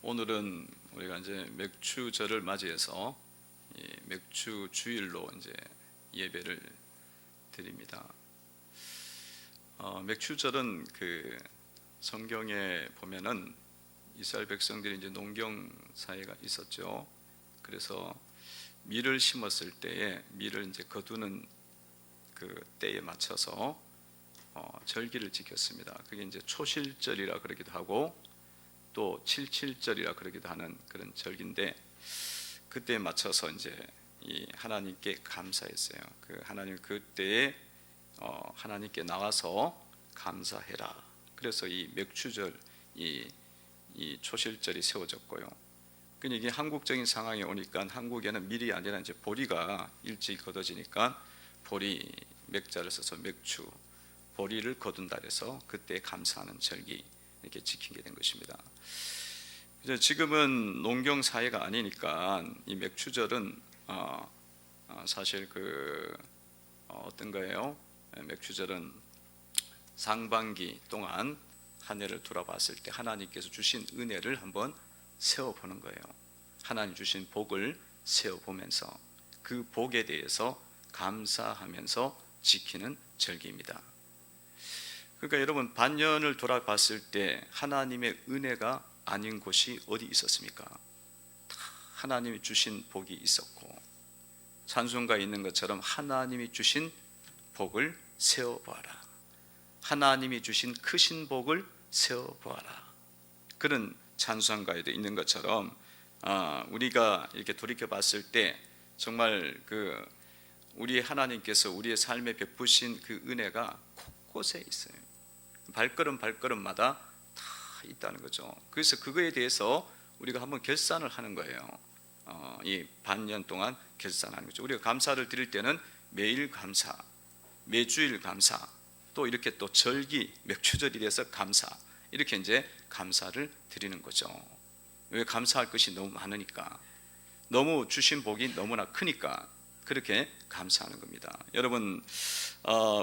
오늘은 우리가 이제 맥추절을 맞이해서 이 맥추 주일로 이제 예배를 드립니다. 맥추절은 그 성경에 보면은 이스라엘 백성들이 이제 농경 사회가 있었죠. 그래서 밀을 심었을 때에 밀을 이제 거두는 그 때에 맞춰서 절기를 지켰습니다. 그게 이제 초실절이라 그러기도 하고 또 칠칠절이라 그러기도 하는 그런 절기인데, 그때에 맞춰서 이제 이 하나님께 감사했어요. 그 하나님 그때에 하나님께 나와서 감사해라. 그래서 이 맥추절 이 초실절이 세워졌고요. 근데 이게 한국적인 상황에 오니까 한국에는 밀이 아니라 이제 보리가 일찍 거둬지니까 보리 맥자를 써서 맥추 보리를 거둔다 해서 그때 감사하는 절기 이렇게 지키게 된 것입니다. 지금은 농경 사회가 아니니까 이 맥추절은 사실 어떤 거예요? 맥추절은 상반기 동안 한 해를 돌아봤을 때 하나님께서 주신 은혜를 한번 세워보는 거예요. 하나님 주신 복을 세워보면서 그 복에 대해서 감사하면서 지키는 절기입니다. 그러니까 여러분, 반년을 돌아봤을 때 하나님의 은혜가 아닌 곳이 어디 있었습니까? 다 하나님이 주신 복이 있었고, 찬송가에 있는 것처럼 하나님이 주신 복을 세워보아라, 하나님이 주신 크신 복을 세워보아라, 그런 찬송가에도 있는 것처럼 우리가 이렇게 돌이켜 봤을 때 정말 우리 하나님께서 우리의 삶에 베푸신 그 은혜가 곳곳에 있어요. 발걸음마다 다 있다는 거죠. 그래서 그거에 대해서 우리가 한번 결산을 하는 거예요. 이 반년 동안 결산하는 거죠. 우리가 감사를 드릴 때는 매일 감사, 매주일 감사, 또 이렇게 또 절기, 맥추절이 돼서 감사, 이렇게 이제 감사를 드리는 거죠. 왜? 감사할 것이 너무 많으니까, 너무 주신 복이 너무나 크니까 그렇게 감사하는 겁니다. 여러분,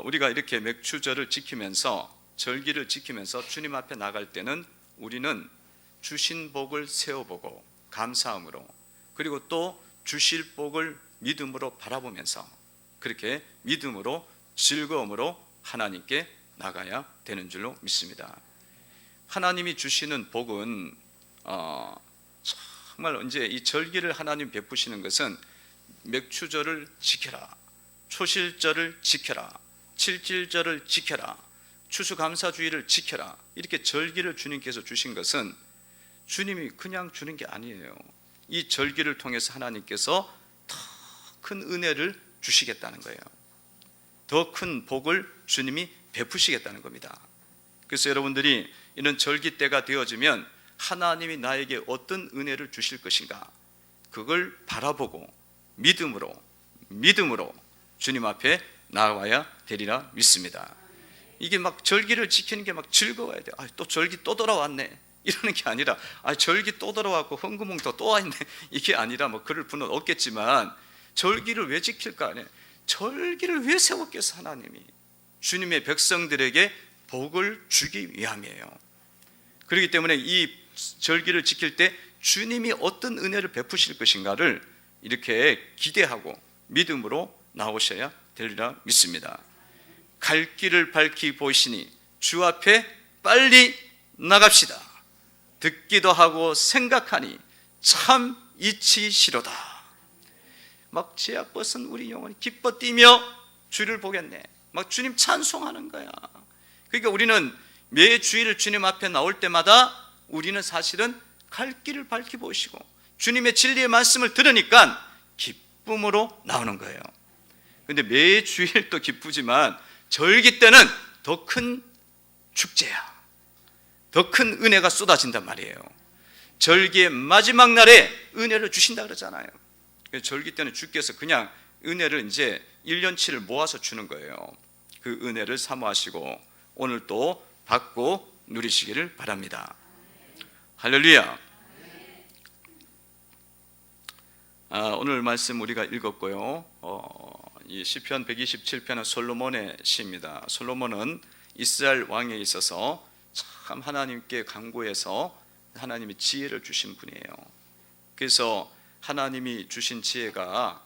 우리가 이렇게 맥추절을 지키면서, 절기를 지키면서 주님 앞에 나갈 때는 우리는 주신 복을 세워보고 감사함으로, 그리고 또 주실 복을 믿음으로 바라보면서 그렇게 믿음으로 즐거움으로 하나님께 나가야 되는 줄로 믿습니다. 하나님이 주시는 복은 정말 이제 이 절기를 하나님 베푸시는 것은 맥추절을 지켜라, 초실절을 지켜라, 칠칠절을 지켜라, 추수감사주의를 지켜라, 이렇게 절기를 주님께서 주신 것은 주님이 그냥 주는 게 아니에요. 이 절기를 통해서 하나님께서 더 큰 은혜를 주시겠다는 거예요. 더 큰 복을 주님이 베푸시겠다는 겁니다. 그래서 여러분들이 이런 절기 때가 되어지면 하나님이 나에게 어떤 은혜를 주실 것인가, 그걸 바라보고 믿음으로 주님 앞에 나와야 되리라 믿습니다. 이게 막 절기를 지키는 게 막 즐거워야 돼요. 또 절기 또 돌아왔네, 이러는 게 아니라 절기 또 돌아왔고 흥구멍도 또 왔네, 이게 아니라 뭐 그럴 분은 없겠지만, 절기를 왜 지킬까? 절기를 왜 세웠겠어? 하나님이 주님의 백성들에게 복을 주기 위함이에요. 그렇기 때문에 이 절기를 지킬 때 주님이 어떤 은혜를 베푸실 것인가를 이렇게 기대하고 믿음으로 나오셔야 되리라 믿습니다. 갈 길을 밝히 보이시니 주 앞에 빨리 나갑시다. 듣기도 하고 생각하니 참 이치시로다. 막 죄악 벗은 우리 영혼이 기뻐 뛰며 주를 보겠네, 막 주님 찬송하는 거야. 그러니까 우리는 매 주일 주님 앞에 나올 때마다 우리는 사실은 갈 길을 밝히 보시고 주님의 진리의 말씀을 들으니까 기쁨으로 나오는 거예요. 그런데 매 주일 또 기쁘지만 절기 때는 더 큰 축제야, 더 큰 은혜가 쏟아진단 말이에요. 절기의 마지막 날에 은혜를 주신다 그러잖아요. 절기 때는 주께서 그냥 은혜를 이제 1년치를 모아서 주는 거예요. 그 은혜를 사모하시고 오늘 또 받고 누리시기를 바랍니다. 할렐루야. 오늘 말씀 우리가 읽었고요. 이 시편 127편은 솔로몬의 시입니다. 솔로몬은 이스라엘 왕에 있어서 참 하나님께 간구해서 하나님이 지혜를 주신 분이에요. 그래서 하나님이 주신 지혜가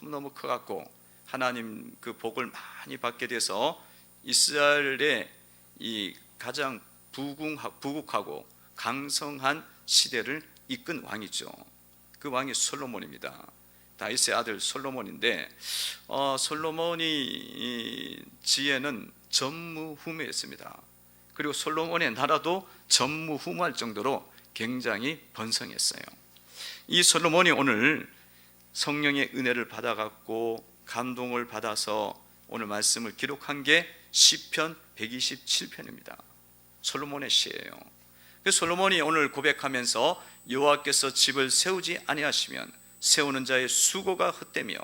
너무 커갖고 하나님 그 복을 많이 받게 돼서 이스라엘의 이 가장 부국하고 강성한 시대를 이끈 왕이죠. 그 왕이 솔로몬입니다. 다윗의 아들 솔로몬인데 솔로몬이 지혜는 전무후무했습니다. 그리고 솔로몬의 나라도 전무후무할 정도로 굉장히 번성했어요. 이 솔로몬이 오늘 성령의 은혜를 받아갖고 감동을 받아서 오늘 말씀을 기록한 게 시편 127편입니다. 솔로몬의 시예요. 솔로몬이 오늘 고백하면서 여호와께서 집을 세우지 아니하시면 세우는 자의 수고가 헛되며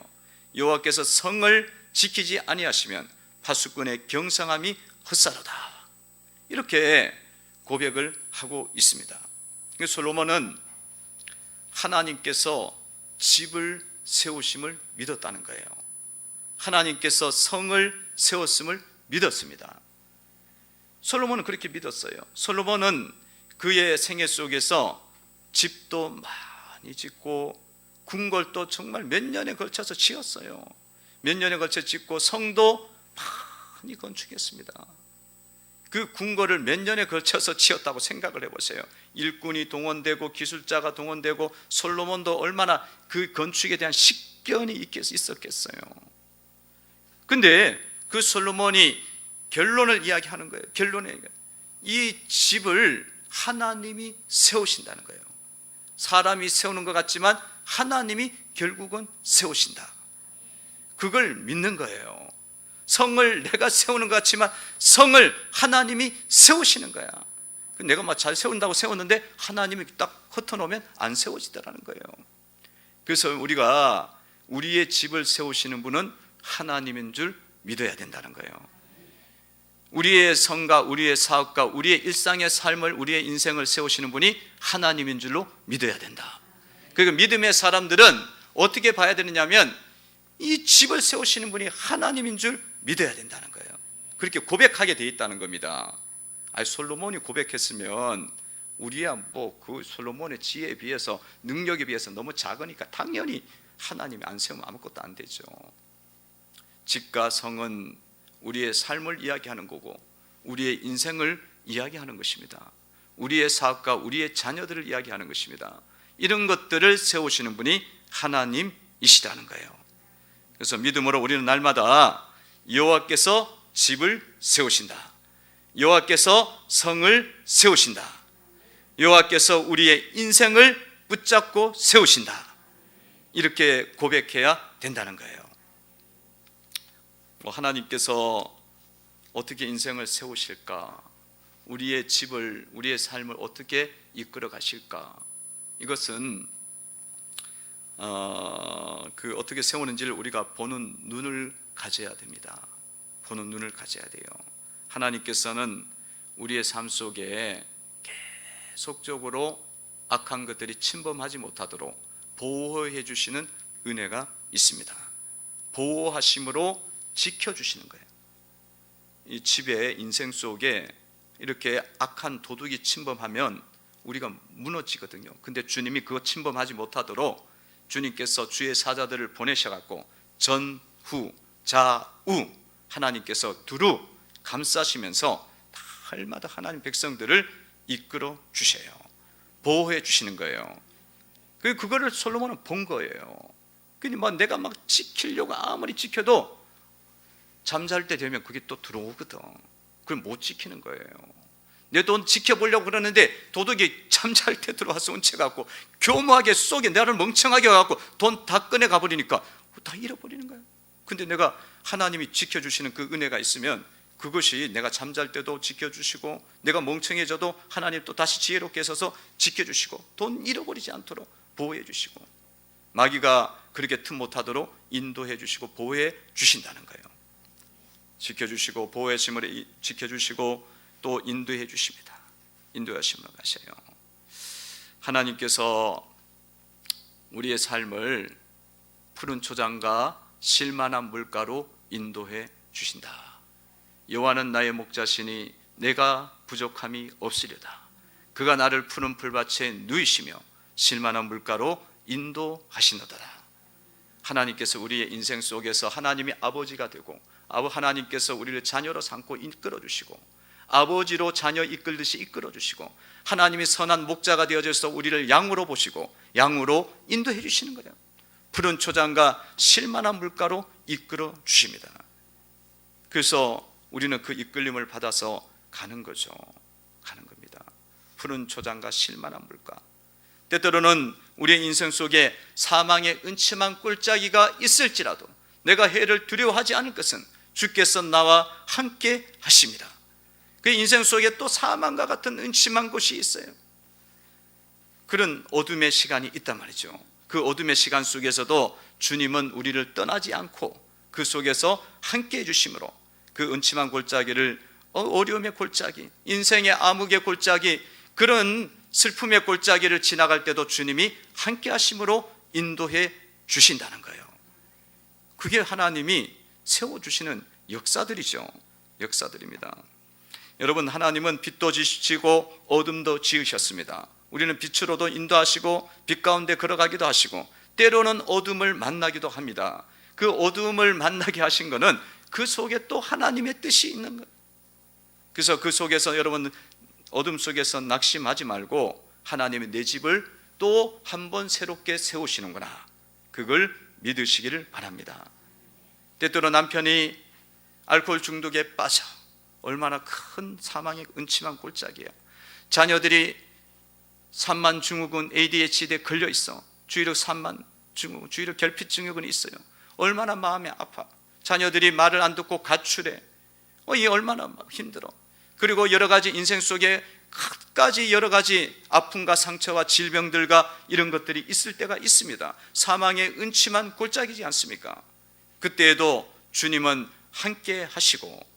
여호와께서 성을 지키지 아니하시면 파수꾼의 경성함이 헛사로다, 이렇게 고백을 하고 있습니다. 솔로몬은 하나님께서 집을 세우심을 믿었다는 거예요. 하나님께서 성을 세웠음을 믿었습니다. 솔로몬은 그렇게 믿었어요. 솔로몬은 그의 생애 속에서 집도 많이 짓고 궁궐도 정말 몇 년에 걸쳐서 지었어요. 몇 년에 걸쳐 짓고 성도 많이 건축했습니다. 그 궁궐을 몇 년에 걸쳐서 지었다고 생각을 해보세요. 일꾼이 동원되고 기술자가 동원되고 솔로몬도 얼마나 그 건축에 대한 식견이 있었겠어요. 근데 그 솔로몬이 결론을 이야기하는 거예요. 결론에 이 집을 하나님이 세우신다는 거예요. 사람이 세우는 것 같지만 하나님이 결국은 세우신다, 그걸 믿는 거예요. 성을 내가 세우는 것 같지만 성을 하나님이 세우시는 거야. 내가 막 잘 세운다고 세웠는데 하나님이 딱 흩어놓으면 안 세워지더라는 거예요. 그래서 우리가 우리의 집을 세우시는 분은 하나님인 줄 믿어야 된다는 거예요. 우리의 성과 우리의 사업과 우리의 일상의 삶을, 우리의 인생을 세우시는 분이 하나님인 줄로 믿어야 된다. 그리고 믿음의 사람들은 어떻게 봐야 되느냐면 이 집을 세우시는 분이 하나님인 줄 믿어야 된다는 거예요. 그렇게 고백하게 돼 있다는 겁니다. 솔로몬이 고백했으면 우리야 뭐 그 솔로몬의 지혜에 비해서, 능력에 비해서 너무 작으니까 당연히 하나님이 안 세우면 아무것도 안 되죠. 집과 성은 우리의 삶을 이야기하는 거고 우리의 인생을 이야기하는 것입니다. 우리의 사업과 우리의 자녀들을 이야기하는 것입니다. 이런 것들을 세우시는 분이 하나님이시다는 거예요. 그래서 믿음으로 우리는 날마다 여호와께서 집을 세우신다, 여호와께서 성을 세우신다, 여호와께서 우리의 인생을 붙잡고 세우신다, 이렇게 고백해야 된다는 거예요. 하나님께서 어떻게 인생을 세우실까, 우리의 집을, 우리의 삶을 어떻게 이끌어 가실까, 이것은 어떻게 세우는지를 우리가 보는 눈을 가져야 됩니다. 보는 눈을 가져야 돼요. 하나님께서는 우리의 삶 속에 계속적으로 악한 것들이 침범하지 못하도록 보호해 주시는 은혜가 있습니다. 보호하심으로 지켜주시는 거예요. 이 집의 인생 속에 이렇게 악한 도둑이 침범하면 우리가 무너지거든요. 근데 주님이 그거 침범하지 못하도록 주님께서 주의 사자들을 보내셔갖고 전후 좌우 하나님께서 두루 감싸시면서 날마다 하나님 백성들을 이끌어 주셔요. 보호해 주시는 거예요. 그거를 솔로몬은 본 거예요. 그러니까 내가 막 지키려고 아무리 지켜도 잠잘 때 되면 그게 또 들어오거든. 그걸 못 지키는 거예요. 내 돈 지켜보려고 그러는데 도둑이 잠잘 때 들어와서 훔쳐갖고 교묘하게 속에 나를 멍청하게 해갖고 돈 다 꺼내 가버리니까 다 잃어버리는 거예요. 근데 내가 하나님이 지켜주시는 그 은혜가 있으면 그것이 내가 잠잘 때도 지켜주시고 내가 멍청해져도 하나님 또 다시 지혜롭게 하셔서 지켜주시고 돈 잃어버리지 않도록 보호해 주시고 마귀가 그렇게 틈 못하도록 인도해 주시고 보호해 주신다는 거예요. 지켜주시고 보호하심을 지켜주시고 또 인도해 주십니다. 인도하심으로 가셔요. 하나님께서 우리의 삶을 푸른 초장과 실만한 물가로 인도해 주신다. 여호와는 나의 목자시니 내가 부족함이 없으리로다. 그가 나를 푸른 풀밭에 누이시며 실만한 물가로 인도하시노더라. 하나님께서 우리의 인생 속에서 하나님이 아버지가 되고 하나님께서 우리를 자녀로 삼고 이끌어 주시고 아버지로 자녀 이끌듯이 이끌어 주시고 하나님이 선한 목자가 되어져서 우리를 양으로 보시고 양으로 인도해 주시는 거예요. 푸른 초장과 실만한 물가로 이끌어 주십니다. 그래서 우리는 그 이끌림을 받아서 가는 거죠. 가는 겁니다. 푸른 초장과 실만한 물가. 때때로는 우리의 인생 속에 사망의 은침한 꼴짜기가 있을지라도 내가 해를 두려워하지 않을 것은 주께서 나와 함께 하십니다. 그 인생 속에 또 사망과 같은 은침한 곳이 있어요. 그런 어둠의 시간이 있단 말이죠. 그 어둠의 시간 속에서도 주님은 우리를 떠나지 않고 그 속에서 함께 해주심으로 그 은침한 골짜기를 어려움의 골짜기, 인생의 암흑의 골짜기, 그런 슬픔의 골짜기를 지나갈 때도 주님이 함께 하심으로 인도해 주신다는 거예요. 그게 하나님이 세워주시는 역사들이죠. 역사들입니다. 여러분, 하나님은 빛도 지으시고 어둠도 지으셨습니다. 우리는 빛으로도 인도하시고 빛 가운데 걸어가기도 하시고 때로는 어둠을 만나기도 합니다. 그 어둠을 만나게 하신 것은 그 속에 또 하나님의 뜻이 있는 거예요. 그래서 그 속에서 여러분 어둠 속에서 낙심하지 말고 하나님이 내 집을 또 한 번 새롭게 세우시는구나, 그걸 믿으시기를 바랍니다. 때때로 남편이 알코올 중독에 빠져 얼마나 큰 사망의 은침한 골짜기야. 자녀들이 산만 증후군 ADHD에 걸려 있어. 주의력 산만 증후군, 주의력 결핍 증후군이 있어요. 얼마나 마음이 아파. 자녀들이 말을 안 듣고 가출해. 이 얼마나 힘들어. 그리고 여러 가지 인생 속에 갖가지 여러 가지 아픔과 상처와 질병들과 이런 것들이 있을 때가 있습니다. 사망의 은침한 골짜기지 않습니까? 그때에도 주님은 함께 하시고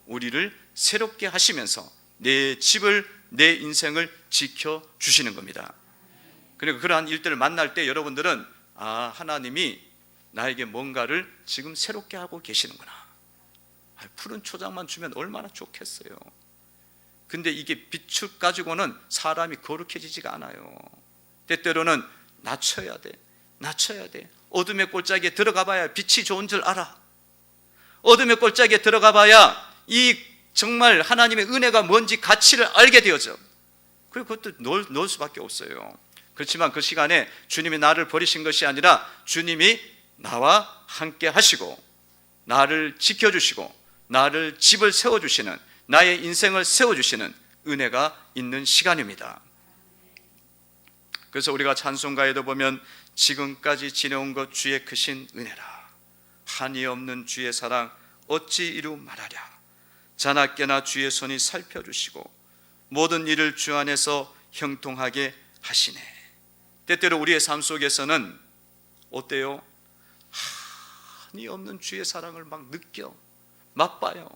우리를 새롭게 하시면서 내 집을, 내 인생을 지켜주시는 겁니다. 그리고 그러한 일들을 만날 때 여러분들은 하나님이 나에게 뭔가를 지금 새롭게 하고 계시는구나. 푸른 초장만 주면 얼마나 좋겠어요. 근데 이게 빛을 가지고는 사람이 거룩해지지가 않아요. 때때로는 낮춰야 돼. 어둠의 골짜기에 들어가 봐야 빛이 좋은 줄 알아. 어둠의 골짜기에 들어가 봐야 이 정말 하나님의 은혜가 뭔지 가치를 알게 되어져. 그리고 그것도 넣을 수밖에 없어요. 그렇지만 그 시간에 주님이 나를 버리신 것이 아니라 주님이 나와 함께 하시고 나를 지켜주시고 나를 집을 세워주시는, 나의 인생을 세워주시는 은혜가 있는 시간입니다. 그래서 우리가 찬송가에도 보면 지금까지 지내온 것 주의 크신 은혜라, 한이 없는 주의 사랑 어찌 이루 말하랴. 자나깨나 주의 손이 살펴주시고 모든 일을 주 안에서 형통하게 하시네. 때때로 우리의 삶 속에서는 어때요? 한이 없는 주의 사랑을 막 느껴, 맛봐요.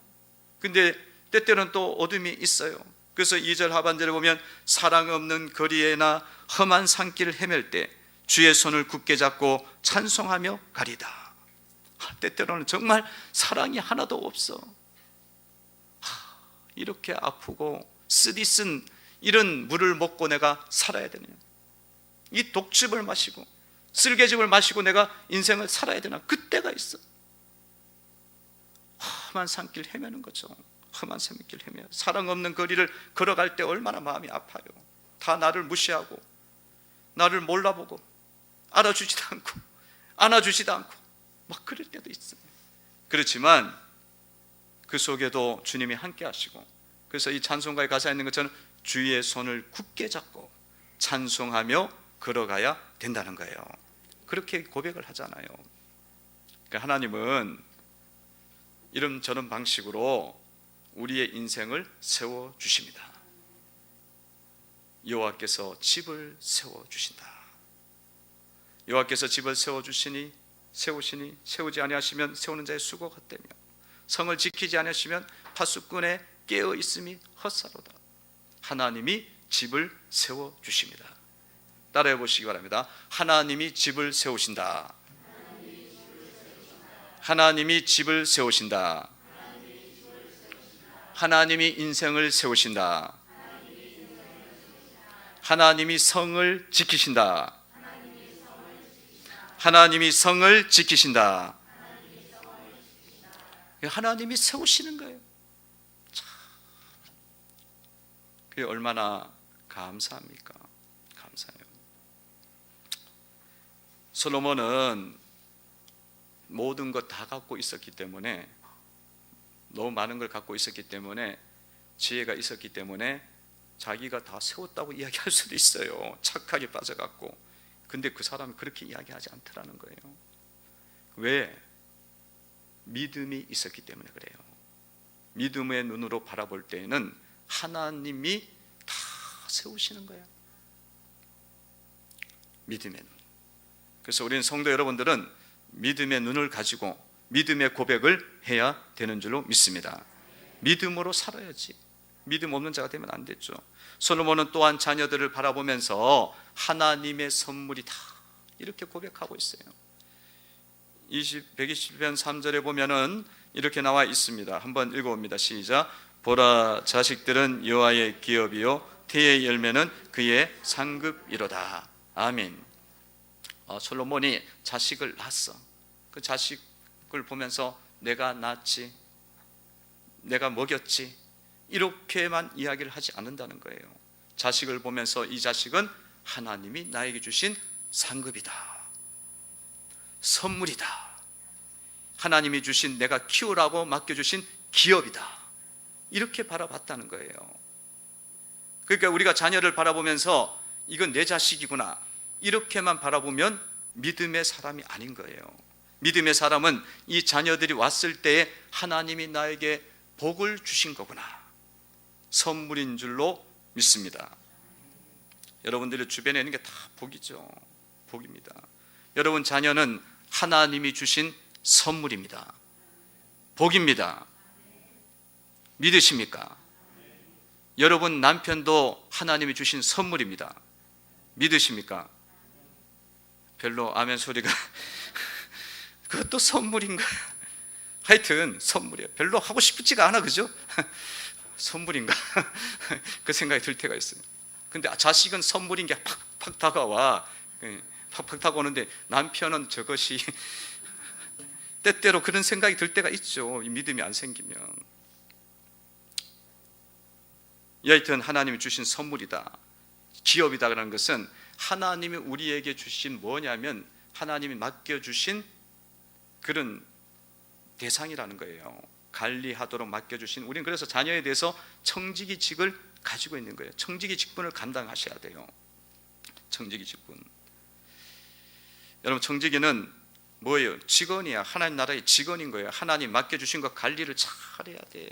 근데 때때로는 또 어둠이 있어요. 그래서 2절 하반절에 보면 사랑 없는 거리에나 험한 산길을 헤맬 때 주의 손을 굳게 잡고 찬송하며 가리다. 때때로는 정말 사랑이 하나도 없어. 이렇게 아프고 쓰디쓴 이런 물을 먹고 내가 살아야 되느냐, 이 독즙을 마시고 쓸개즙을 마시고 내가 인생을 살아야 되나. 그때가 있어. 험한 산길 헤매는 거죠. 험한 산길 헤매, 사랑 없는 거리를 걸어갈 때 얼마나 마음이 아파요. 다 나를 무시하고 나를 몰라보고 알아주지도 않고 안아주지도 않고 막 그럴 때도 있어요. 그렇지만 그 속에도 주님이 함께 하시고, 그래서 이 찬송가의 가사에 있는 것처럼 주의 손을 굳게 잡고 찬송하며 걸어가야 된다는 거예요. 그렇게 고백을 하잖아요. 그러니까 하나님은 이런저런 방식으로 우리의 인생을 세워주십니다. 여호와께서 집을 세워주신다. 여호와께서 집을 세우시니 세우지 아니하시면 세우는 자의 수고 헛되며 성을 지키지 아니하시면 파수꾼의 깨어있음이 헛사로다. 하나님이 집을 세워주십니다. 따라해 보시기 바랍니다. 하나님이 집을 세우신다. 하나님이 집을 세우신다. 하나님이 인생을 세우신다. 하나님이 성을 지키신다. 하나님이 성을 지키신다. 하나님이 세우시는 거예요. 그게 얼마나 감사합니까? 감사해요. 솔로몬은 모든 것 다 갖고 있었기 때문에, 너무 많은 걸 갖고 있었기 때문에, 지혜가 있었기 때문에 자기가 다 세웠다고 이야기할 수도 있어요. 착하게 빠져갖고. 근데 그 사람이 그렇게 이야기하지 않더라는 거예요. 왜? 믿음이 있었기 때문에 그래요. 믿음의 눈으로 바라볼 때에는 하나님이 다 세우시는 거예요. 믿음의 눈. 그래서 우리는 성도 여러분들은 믿음의 눈을 가지고 믿음의 고백을 해야 되는 줄로 믿습니다. 믿음으로 살아야지. 믿음 없는 자가 되면 안 되죠. 솔로몬은 또한 자녀들을 바라보면서 하나님의 선물이다 이렇게 고백하고 있어요. 120편 3절에 보면은 이렇게 나와 있습니다. 한번 읽어봅니다. 시작. 보라, 자식들은 여호와의 기업이요 태의 열매는 그의 상급이로다. 아멘. 솔로몬이 자식을 낳았어. 그 자식을 보면서 내가 낳았지, 내가 먹였지, 이렇게만 이야기를 하지 않는다는 거예요. 자식을 보면서 이 자식은 하나님이 나에게 주신 상급이다, 선물이다, 하나님이 주신, 내가 키우라고 맡겨주신 기업이다, 이렇게 바라봤다는 거예요. 그러니까 우리가 자녀를 바라보면서 이건 내 자식이구나 이렇게만 바라보면 믿음의 사람이 아닌 거예요. 믿음의 사람은 이 자녀들이 왔을 때에 하나님이 나에게 복을 주신 거구나, 선물인 줄로 믿습니다. 여러분들의 주변에 있는 게 다 복이죠. 복입니다. 여러분 자녀는 하나님이 주신 선물입니다. 복입니다. 믿으십니까? 여러분 남편도 하나님이 주신 선물입니다. 믿으십니까? 별로 아멘 소리가 그것도 선물인가? 하여튼 선물이에요. 별로 하고 싶지가 않아, 그죠? 선물인가? 그 생각이 들 때가 있어요. 근데 자식은 선물인 게 팍팍 다가와. 팍팍 다가오는데 남편은 저것이 때때로 그런 생각이 들 때가 있죠. 이 믿음이 안 생기면. 여하튼 하나님이 주신 선물이다, 기업이다라는 것은 하나님이 우리에게 주신 뭐냐면 하나님이 맡겨주신 그런 대상이라는 거예요. 관리하도록 맡겨주신, 우리는 그래서 자녀에 대해서 청지기 직을 가지고 있는 거예요. 청지기 직분을 감당하셔야 돼요. 청지기 직분. 여러분 청지기는 뭐예요? 직원이야. 하나님 나라의 직원인 거예요. 하나님 맡겨주신 것 관리를 잘해야 돼.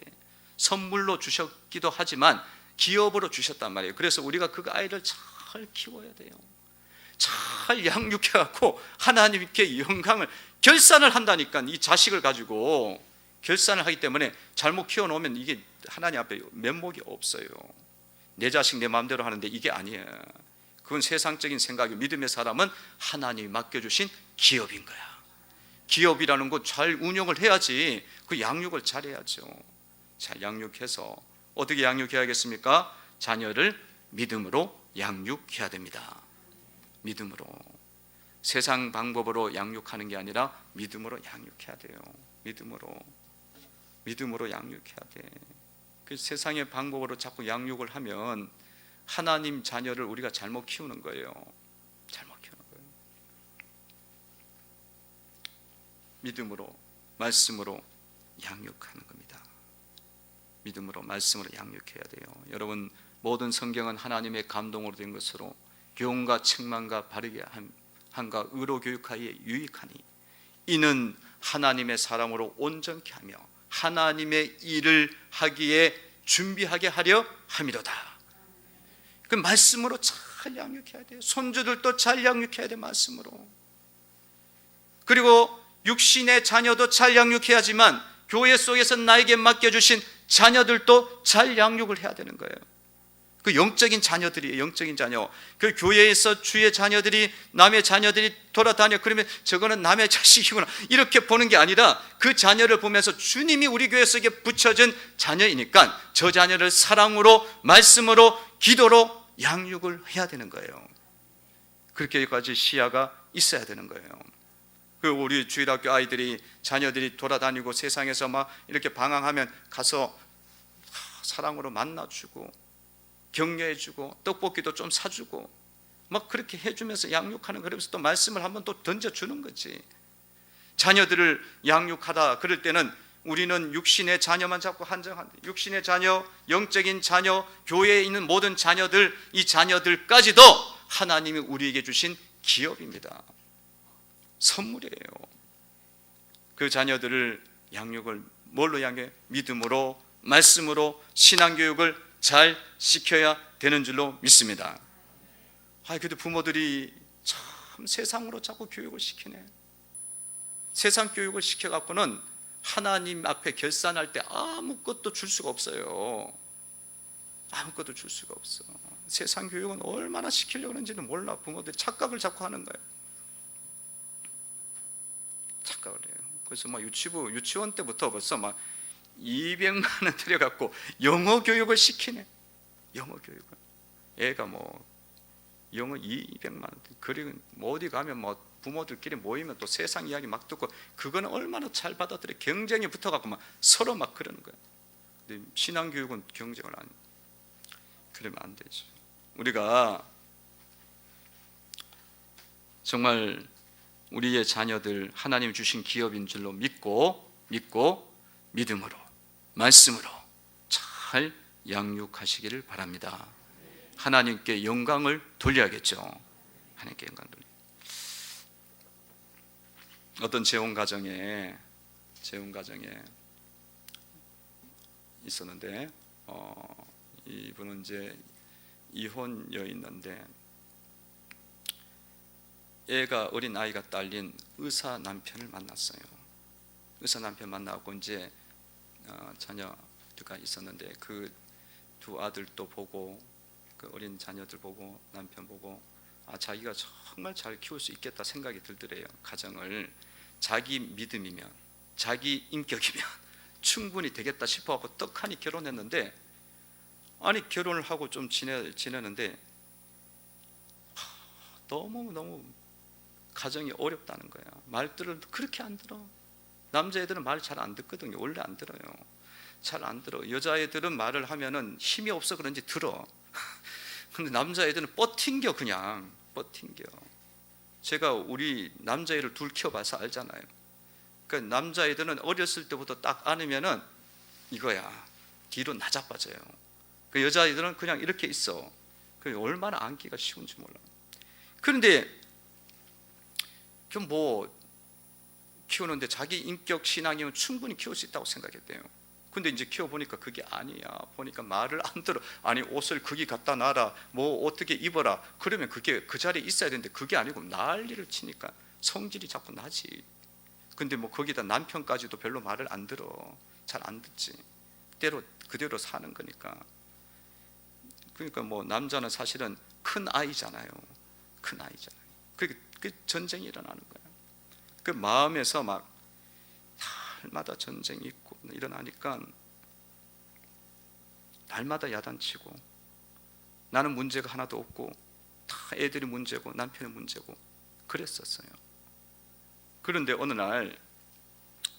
선물로 주셨기도 하지만 기업으로 주셨단 말이에요. 그래서 우리가 그 아이를 잘 키워야 돼요. 잘 양육해갖고 하나님께 영광을, 결산을 한다니까. 이 자식을 가지고 결산을 하기 때문에 잘못 키워놓으면 이게 하나님 앞에 면목이 없어요. 내 자식 내 마음대로 하는데 이게 아니에요. 그건 세상적인 생각이고, 믿음의 사람은 하나님이 맡겨주신 기업인 거야. 기업이라는 거 잘 운영을 해야지, 그 양육을 잘해야죠. 잘 양육해서 어떻게 양육해야겠습니까? 자녀를 믿음으로 양육해야 됩니다. 믿음으로. 세상 방법으로 양육하는 게 아니라 믿음으로 양육해야 돼요. 믿음으로 양육해야 돼. 그 세상의 방법으로 자꾸 양육을 하면 하나님 자녀를 우리가 잘못 키우는 거예요. 잘못 키우는 거예요. 믿음으로, 말씀으로 양육하는 겁니다. 믿음으로, 말씀으로 양육해야 돼요. 여러분 모든 성경은 하나님의 감동으로 된 것으로 교훈과 책망과 바르게 함과 의로 교육하기에 유익하니 이는 하나님의 사람으로 온전케 하며 하나님의 일을 하기에 준비하게 하려 함이로다. 그 말씀으로 잘 양육해야 돼요. 손주들도 잘 양육해야 돼요. 말씀으로. 그리고 육신의 자녀도 잘 양육해야지만 교회 속에서 나에게 맡겨주신 자녀들도 잘 양육을 해야 되는 거예요. 그 영적인 자녀들이에요. 영적인 자녀. 그 교회에서 주의 자녀들이, 남의 자녀들이 돌아다녀. 그러면 저거는 남의 자식이구나 이렇게 보는 게 아니라 그 자녀를 보면서 주님이 우리 교회 속에 붙여준 자녀이니까 저 자녀를 사랑으로, 말씀으로, 기도로 양육을 해야 되는 거예요. 그렇게까지 시야가 있어야 되는 거예요. 그 우리 주일학교 아이들이, 자녀들이 돌아다니고 세상에서 막 이렇게 방황하면 가서 사랑으로 만나주고 격려해주고 떡볶이도 좀 사주고 막 그렇게 해주면서 양육하는, 그러면서 또 말씀을 한번 또 던져주는 거지. 자녀들을 양육하다 그럴 때는 우리는 육신의 자녀만 자꾸 한정한다. 육신의 자녀, 영적인 자녀, 교회에 있는 모든 자녀들, 이 자녀들까지도 하나님이 우리에게 주신 기업입니다. 선물이에요. 그 자녀들을 양육을 뭘로 양육해? 믿음으로, 말씀으로 신앙교육을 잘 시켜야 되는 줄로 믿습니다. 그래도 부모들이 참 세상으로 자꾸 교육을 시키네. 세상 교육을 시켜갖고는 하나님 앞에 결산할 때 아무것도 줄 수가 없어요. 아무것도 줄 수가 없어. 세상 교육은 얼마나 시키려고 하는지는 몰라. 부모들이 착각을 자꾸 하는 거예요. 착각을 해요. 그래서 막 유치원 때부터 벌써 막 200만 원 들여갖고 영어 교육을 시키네. 영어 교육을. 애가 뭐 영어 200만 원. 그리고 뭐 어디 가면 뭐 부모들끼리 모이면 또 세상 이야기 막 듣고, 그거는 얼마나 잘 받아들여. 경쟁이 붙어갖고 막 서로 막 그러는 거야. 근데 신앙교육은 경쟁을 안, 그러면 안 되죠. 우리가 정말 우리의 자녀들 하나님 주신 기업인 줄로 믿고 믿음으로, 말씀으로 잘 양육하시기를 바랍니다. 하나님께 영광을 돌려야겠죠. 하나님께 영광 돌려. 어떤 재혼 가정에 있었는데, 이분은 이제 이혼녀였는데 애가, 어린 아이가 딸린 의사 남편을 만났어요. 의사 남편 만나고 이제 자녀가 있었는데 그 두 아들도 보고, 그 어린 자녀들 보고, 남편 보고, 자기가 정말 잘 키울 수 있겠다 생각이 들더래요. 가정을 자기 믿음이면, 자기 인격이면 충분히 되겠다 싶어갖고 떡하니 결혼했는데, 아니 결혼을 하고 좀 지내는데 너무 가정이 어렵다는 거야. 말들을 그렇게 안 들어. 남자애들은 말 잘 안 듣거든요. 원래 안 들어요. 잘 안 들어. 여자애들은 말을 하면은 힘이 없어 그런지 들어. 근데 남자애들은 뻗팅겨, 그냥 뻗팅겨. 제가 우리 남자애를 둘 키워봐서 알잖아요. 그러니까 남자애들은 어렸을 때부터 딱 안으면은 이거야, 뒤로 나자빠져요. 그 여자애들은 그냥 이렇게 있어. 그 얼마나 안기가 쉬운지 몰라. 그런데 좀 뭐 키우는데 자기 인격 신앙이면 충분히 키울 수 있다고 생각했대요. 근데 이제 키워보니까 그게 아니야. 보니까 말을 안 들어. 아니 옷을 거기 갖다 놔라, 뭐 어떻게 입어라, 그러면 그게 그 자리에 있어야 되는데 그게 아니고 난리를 치니까 성질이 자꾸 나지. 근데 뭐 거기다 남편까지도 별로 말을 안 들어. 잘 안 듣지. 그대로 사는 거니까. 그러니까 뭐 남자는 사실은 큰 아이잖아요. 큰 아이잖아요. 그 전쟁이 일어나는 거야. 그 마음에서 막 날마다 전쟁이 있고 일어나니까 날마다 야단치고, 나는 문제가 하나도 없고 다 애들이 문제고 남편이 문제고 그랬었어요. 그런데 어느 날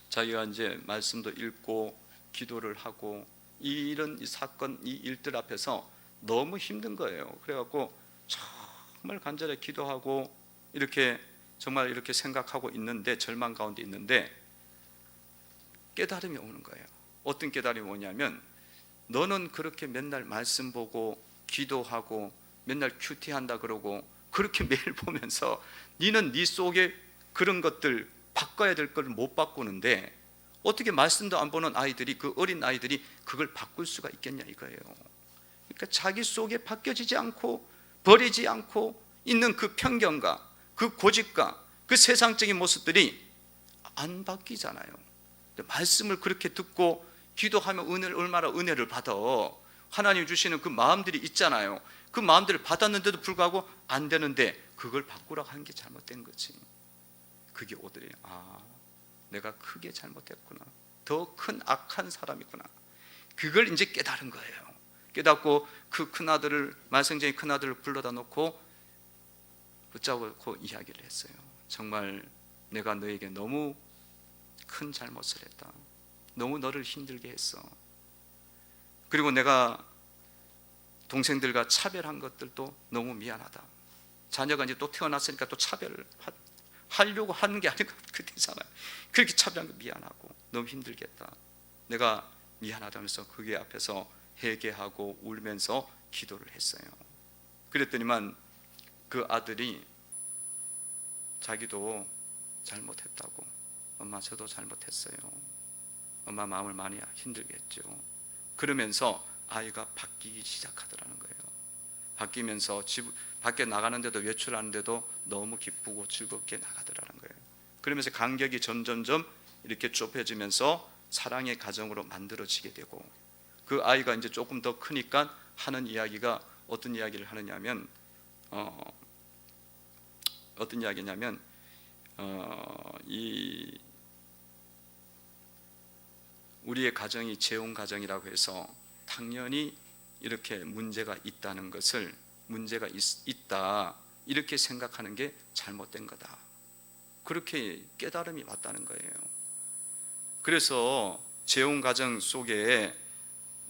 자기가 이제 말씀도 읽고 기도를 하고 이런 이 사건, 이 일들 앞에서 너무 힘든 거예요. 그래갖고 정말 간절히 기도하고 이렇게 정말 이렇게 생각하고 있는데, 절망 가운데 있는데 깨달음이 오는 거예요. 어떤 깨달음이 오냐면, 너는 그렇게 맨날 말씀 보고 기도하고 맨날 큐티한다 그러고 그렇게 매일 보면서 니는 니 속에 그런 것들, 바꿔야 될 걸 못 바꾸는데 어떻게 말씀도 안 보는 아이들이, 그 어린 아이들이 그걸 바꿀 수가 있겠냐 이거예요. 그러니까 자기 속에 바뀌어지지 않고 버리지 않고 있는 그 편견과 그 고집과 그 세상적인 모습들이 안 바뀌잖아요. 말씀을 그렇게 듣고 기도하면 얼마나 은혜를 받아. 하나님 주시는 그 마음들이 있잖아요. 그 마음들을 받았는데도 불구하고 안 되는데 그걸 바꾸라고 하는 게 잘못된 거지. 그게 오더래요. 내가 크게 잘못했구나. 더 큰 악한 사람이구나. 그걸 이제 깨달은 거예요. 깨닫고 그 큰아들을, 말썽쟁이 큰아들을 불러다 놓고 붙잡고 이야기를 했어요. 정말 내가 너에게 너무 큰 잘못을 했다. 너무 너를 힘들게 했어. 그리고 내가 동생들과 차별한 것들도 너무 미안하다. 자녀가 이제 또 태어났으니까 또 차별을 하려고 하는 게 아니고 그때잖아요. 그렇게 차별한 거 미안하고 너무 힘들겠다. 내가 미안하다면서 그게 앞에서 회개하고 울면서 기도를 했어요. 그랬더니만 그 아들이 자기도 잘못했다고, 엄마 저도 잘못했어요. 엄마 마음을 많이 힘들게 했죠. 그러면서 아이가 바뀌기 시작하더라는 거예요. 바뀌면서 집 밖에 나가는데도, 외출하는데도 너무 기쁘고 즐겁게 나가더라는 거예요. 그러면서 간격이 점점점 이렇게 좁혀지면서 사랑의 가정으로 만들어지게 되고, 그 아이가 이제 조금 더 크니까 하는 이야기가 어떤 이야기를 하느냐면 어떤 이야기냐면 이 우리의 가정이 재혼 가정이라고 해서 당연히 이렇게 문제가 있다는 것을, 문제가 있다 이렇게 생각하는 게 잘못된 거다. 그렇게 깨달음이 왔다는 거예요. 그래서 재혼 가정 속에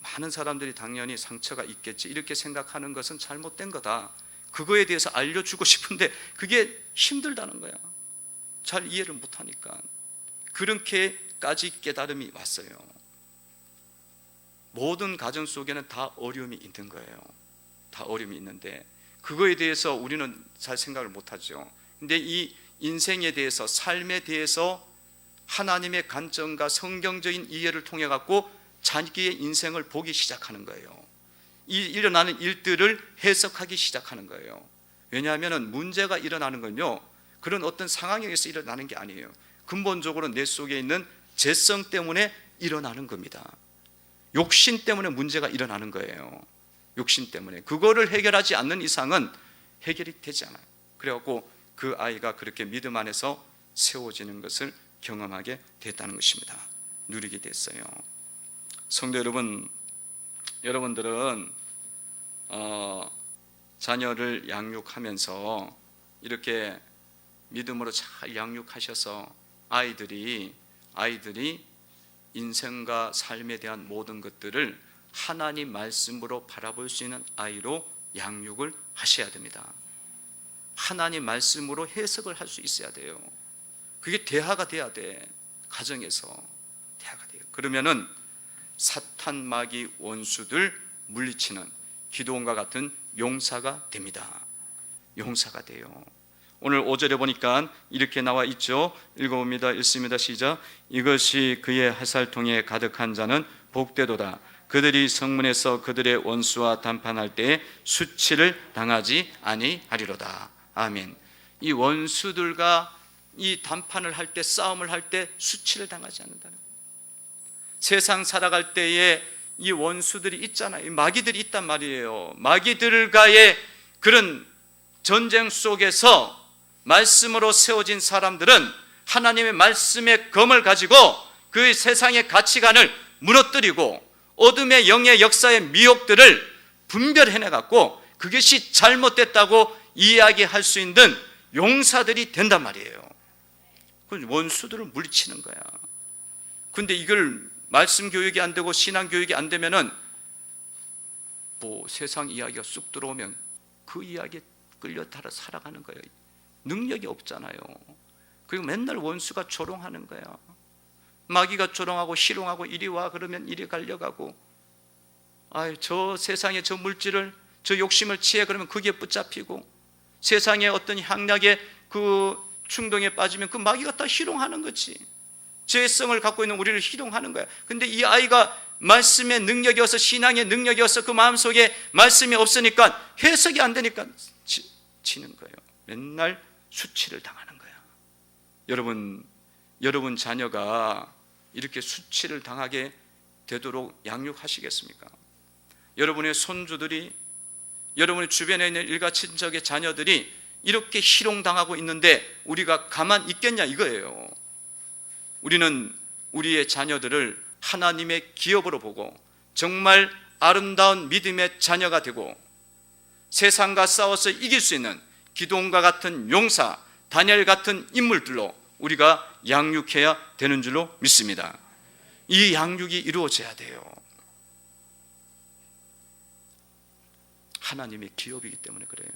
많은 사람들이 당연히 상처가 있겠지 이렇게 생각하는 것은 잘못된 거다. 그거에 대해서 알려주고 싶은데 그게 힘들다는 거야. 잘 이해를 못하니까. 그렇게까지 깨달음이 왔어요. 모든 가정 속에는 다 어려움이 있는 거예요. 다 어려움이 있는데 그거에 대해서 우리는 잘 생각을 못하죠. 근데 이 인생에 대해서, 삶에 대해서 하나님의 관점과 성경적인 이해를 통해 갖고 자기의 인생을 보기 시작하는 거예요. 일어나는 일들을 해석하기 시작하는 거예요. 왜냐하면 문제가 일어나는 건요, 그런 어떤 상황에 의해서 일어나는 게 아니에요. 근본적으로 내 속에 있는 죄성 때문에 일어나는 겁니다. 욕심 때문에 문제가 일어나는 거예요. 욕심 때문에. 그거를 해결하지 않는 이상은 해결이 되지 않아요. 그래갖고 그 아이가 그렇게 믿음 안에서 세워지는 것을 경험하게 됐다는 것입니다. 누리게 됐어요. 성도 여러분, 여러분들은 자녀를 양육하면서 이렇게 믿음으로 잘 양육하셔서 아이들이 인생과 삶에 대한 모든 것들을 하나님 말씀으로 바라볼 수 있는 아이로 양육을 하셔야 됩니다. 하나님 말씀으로 해석을 할 수 있어야 돼요. 그게 대화가 돼야 돼. 가정에서 대화가 돼요. 그러면은 사탄, 마귀, 원수들 물리치는 기도원과 같은 용사가 됩니다. 용사가 돼요. 오늘 5절에 보니까 이렇게 나와 있죠. 읽어봅니다. 읽습니다. 시작. 이것이 그의 하살통에 가득한 자는 복되도다. 그들이 성문에서 그들의 원수와談판할 때에 수치를 당하지 아니하리로다. 아멘. 이 원수들과 이談판을 할 때, 싸움을 할 때 수치를 당하지 않는다는 거예요. 세상 살아갈 때에 이 원수들이 있잖아요. 마귀들이 있단 말이에요. 마귀들과의 그런 전쟁 속에서 말씀으로 세워진 사람들은 하나님의 말씀의 검을 가지고 그 세상의 가치관을 무너뜨리고 어둠의 영의 역사의 미혹들을 분별해내갖고 그것이 잘못됐다고 이야기할 수 있는 용사들이 된단 말이에요. 원수들을 물리치는 거야. 근데 이걸 말씀 교육이 안 되고 신앙 교육이 안 되면은 세상 이야기가 쑥 들어오면 그 이야기에 끌려 따라 살아가는 거예요. 능력이 없잖아요. 그리고 맨날 원수가 조롱하는 거야. 마귀가 조롱하고 희롱하고 이리 와 그러면 이리 가려가고, 저 세상의 저 물질을, 저 욕심을 취해 그러면 그게 붙잡히고, 세상의 어떤 향락의 그 충동에 빠지면 그 마귀가 다 희롱하는 거지. 죄성을 갖고 있는 우리를 희롱하는 거야. 근데 이 아이가 말씀의 능력이어서, 신앙의 능력이어서 그 마음속에 말씀이 없으니까 해석이 안 되니까 지는 거예요. 맨날 수치를 당하는 거야. 여러분 자녀가 이렇게 수치를 당하게 되도록 양육하시겠습니까? 여러분의 손주들이, 여러분의 주변에 있는 일가 친척의 자녀들이 이렇게 희롱당하고 있는데 우리가 가만 있겠냐 이거예요. 우리는 우리의 자녀들을 하나님의 기업으로 보고 정말 아름다운 믿음의 자녀가 되고 세상과 싸워서 이길 수 있는 기드온과 같은 용사, 다니엘 같은 인물들로 우리가 양육해야 되는 줄로 믿습니다. 이 양육이 이루어져야 돼요. 하나님의 기업이기 때문에 그래요.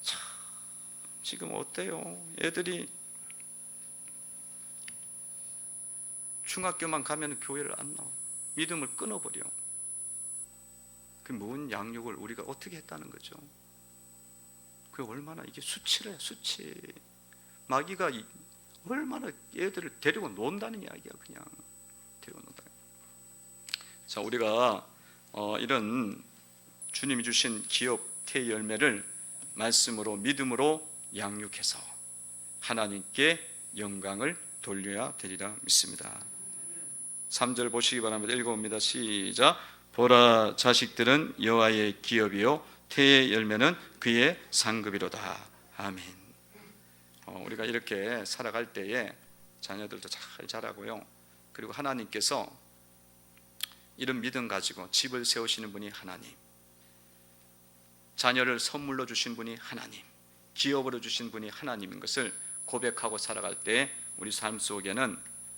참, 지금 어때요? 애들이 중학교만 가면 교회를 안 나와. 믿음을 끊어버려. 그 뭔 양육을 우리가 어떻게 했다는 거죠? 그 얼마나 이게 수치래, 수치. 마귀가 얼마나 애들을 데리고 논다는 이야기야. 그냥 데리고 논다. 자, 우리가 이런 주님이 주신 기업 태 열매를 말씀으로 믿음으로 양육해서 하나님께 영광을 돌려야 되리라 믿습니다. 3절 보시기 바랍니다. 읽어봅니다. 시작. 보라, 자식들은 여호와의 기업이요 태의 열매는 그의 상급이로다. 아멘. 우리가 이렇게 살아갈 때에 자녀들도 잘 자라고요. 그리고 하나님께서 이런 믿음 가지고 집을 세우시는 분이 하나님, 자녀를 선물로 주신 분이 하나님, 기업으로 주신 분이 하나님인 것을 고백하고 살아갈 때 우리 삶 속에는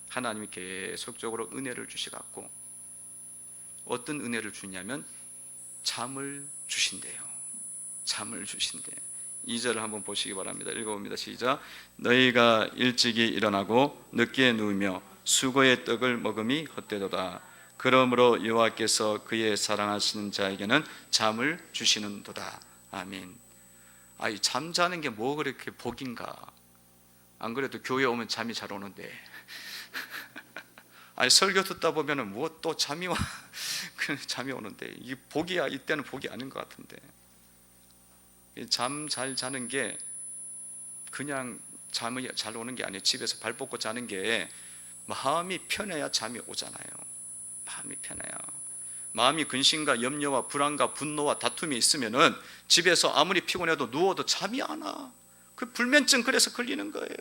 하나님이 계속적으로 은혜를 주시갖고, 어떤 은혜를 주냐면 잠을 주신대요. 잠을 주신대. 2절을 한번 보시기 바랍니다. 읽어봅니다. 시작. 너희가 일찍이 일어나고 늦게 누우며 수고의 떡을 먹음이 헛되도다. 그러므로 여호와께서 그의 사랑하시는 자에게는 잠을 주시는도다. 아멘. 아이, 잠자는 게 뭐 그렇게 복인가? 안 그래도 교회 오면 잠이 잘 오는데. 아니, 설교 듣다 보면은 뭐 또 잠이 와. 잠이 오는데 이게 복이야? 이때는 복이 아닌 것 같은데. 잠 잘 자는 게 그냥 잠이 잘 오는 게 아니에요. 집에서 발 뻗고 자는 게 마음이 편해야 잠이 오잖아요. 마음이 편해야. 마음이 근심과 염려와 불안과 분노와 다툼이 있으면은 집에서 아무리 피곤해도 누워도 잠이 안 와. 그 불면증 그래서 걸리는 거예요.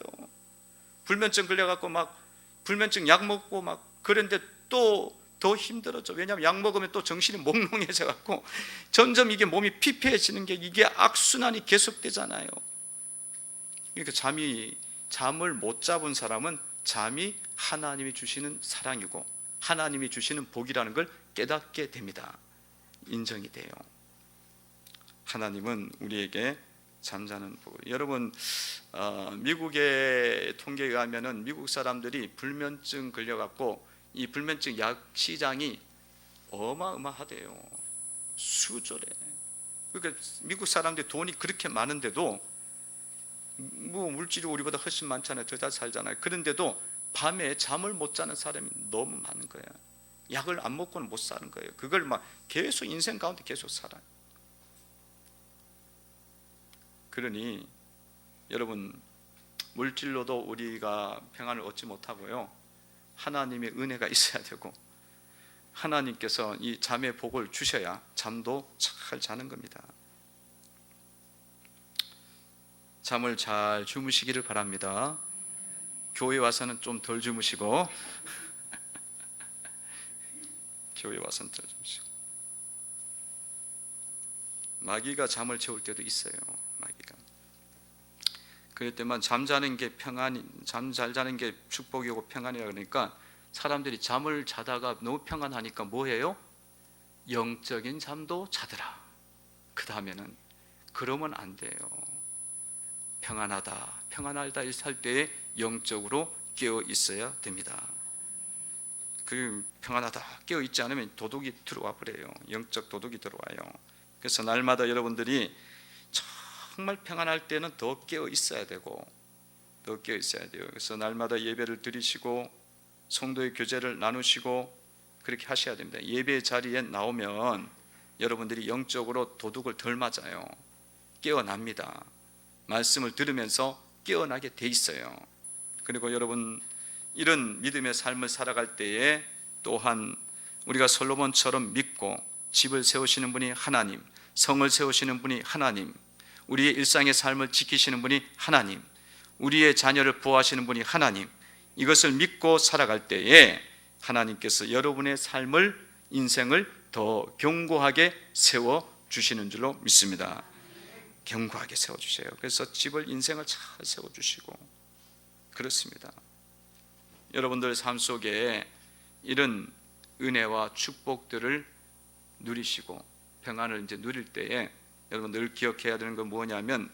불면증 걸려갖고 막 불면증 약 먹고 막 그런데 또 더 힘들어져. 왜냐하면 약 먹으면 또 정신이 몽롱해져 갖고 점점 이게 몸이 피폐해지는 게 이게 악순환이 계속되잖아요. 그러니까 잠을 못 잡은 사람은 잠이 하나님이 주시는 사랑이고 하나님이 주시는 복이라는 걸 깨닫게 됩니다. 인정이 돼요. 하나님은 우리에게 잠자는 복. 여러분, 미국의 통계에 의하면은 미국 사람들이 불면증 걸려갖고 이 불면증 약 시장이 어마어마하대요. 수조래. 그러니까 미국 사람들이 돈이 그렇게 많은데도 뭐 물질이 우리보다 훨씬 많잖아요. 더 잘 살잖아요. 그런데도 밤에 잠을 못 자는 사람이 너무 많은 거예요. 약을 안 먹고는 못 사는 거예요. 그걸 막 계속 인생 가운데 계속 살아요. 그러니 여러분, 물질로도 우리가 평안을 얻지 못하고요, 하나님의 은혜가 있어야 되고 하나님께서 이 잠의 복을 주셔야 잠도 잘 자는 겁니다. 잠을 잘 주무시기를 바랍니다. 교회 와서는 좀 덜 주무시고 교회 와서는 덜 주무시고. 마귀가 잠을 채울 때도 있어요. 마귀가. 그럴 때만 잠자는 게 잠 잘 자는 게 축복이고 평안이라 그러니까 사람들이 잠을 자다가 너무 평안하니까 뭐 해요? 영적인 잠도 자더라. 그 다음에는 그러면 안 돼요. 평안하다 할 때에 영적으로 깨어 있어야 됩니다. 그 평안하다 깨어 있지 않으면 도둑이 들어와 버려요. 영적 도둑이 들어와요. 그래서 날마다 여러분들이 정말 평안할 때는 더 깨어 있어야 되고 더 깨어 있어야 돼요. 그래서 날마다 예배를 드리시고 성도의 교제를 나누시고 그렇게 하셔야 됩니다. 예배 자리에 나오면 여러분들이 영적으로 도둑을 덜 맞아요. 깨어납니다. 말씀을 들으면서 깨어나게 돼 있어요. 그리고 여러분, 이런 믿음의 삶을 살아갈 때에 또한 우리가 솔로몬처럼 믿고 집을 세우시는 분이 하나님, 성을 세우시는 분이 하나님, 우리의 일상의 삶을 지키시는 분이 하나님, 우리의 자녀를 보호하시는 분이 하나님, 이것을 믿고 살아갈 때에 하나님께서 여러분의 삶을, 인생을 더 견고하게 세워주시는 줄로 믿습니다. 견고하게 세워주세요. 그래서 집을, 인생을 잘 세워주시고 그렇습니다. 여러분들 삶 속에 이런 은혜와 축복들을 누리시고 평안을 이제 누릴 때에 여러분 늘 기억해야 되는 건 뭐냐면,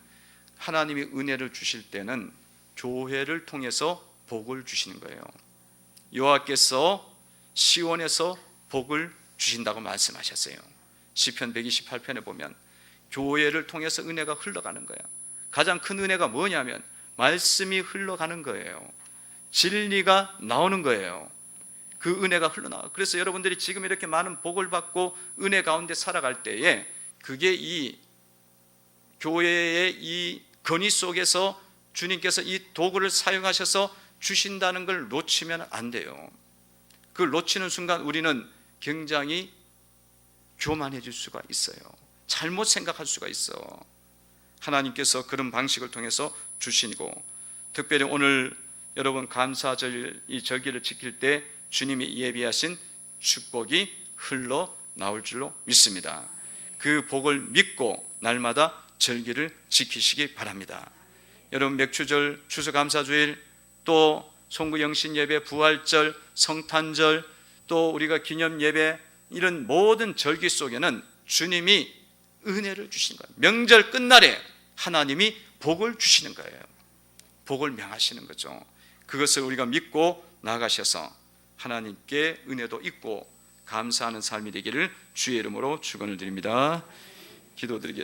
하나님이 은혜를 주실 때는 교회를 통해서 복을 주시는 거예요. 여호와께서 시온에서 복을 주신다고 말씀하셨어요. 시편 128편에 보면 교회를 통해서 은혜가 흘러가는 거야. 가장 큰 은혜가 뭐냐면 말씀이 흘러가는 거예요. 진리가 나오는 거예요. 그 은혜가 흘러나와. 그래서 여러분들이 지금 이렇게 많은 복을 받고 은혜 가운데 살아갈 때에 그게 이 교회의 이 건의 속에서 주님께서 이 도구를 사용하셔서 주신다는 걸 놓치면 안 돼요. 그걸 놓치는 순간 우리는 굉장히 교만해질 수가 있어요. 잘못 생각할 수가 있어. 하나님께서 그런 방식을 통해서 주시고, 특별히 오늘 여러분 감사절 이 절기를 지킬 때 주님이 예비하신 축복이 흘러나올 줄로 믿습니다. 그 복을 믿고 날마다 절기를 지키시기 바랍니다. 여러분 맥추절, 추수감사주일, 또 송구영신 예배, 부활절, 성탄절, 또 우리가 기념 예배, 이런 모든 절기 속에는 주님이 은혜를 주시는 거예요. 명절 끝날에 하나님이 복을 주시는 거예요. 복을 명하시는 거죠. 그것을 우리가 믿고 나아가셔서 하나님께 은혜도 있고 감사하는 삶이 되기를 주의 이름으로 축원을 드립니다. 기도드리겠습니다.